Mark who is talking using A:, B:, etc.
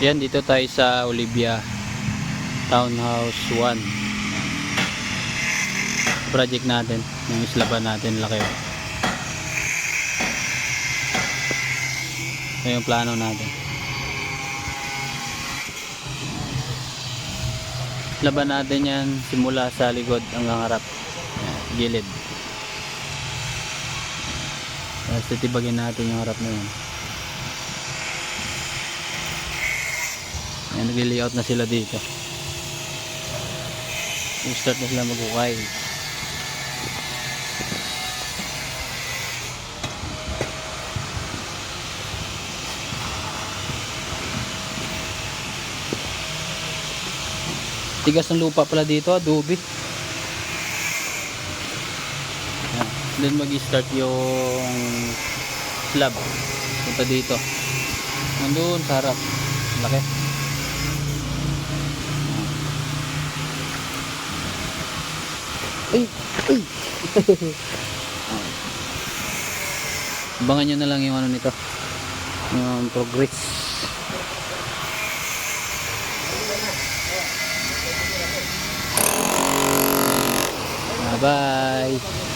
A: Yan, dito tayo sa Olivia Townhouse 1 project natin, yung islaban natin, laki. Ito yung plano natin. Laban natin yan simula sa likod hanggang harap. Yan, gilid. Tapos titibagin natin yung harap na yun. Yan, nagli-layout na sila dito. I-start na sila mag-ukay. Tigas ng lupa pala dito, adobe. Yan. Then mag-start yung slab. Punta dito. Nandun sa harap. Laki. Ay! Ay! Abangan nyo na lang yung ano nito. Yung progress. Bye!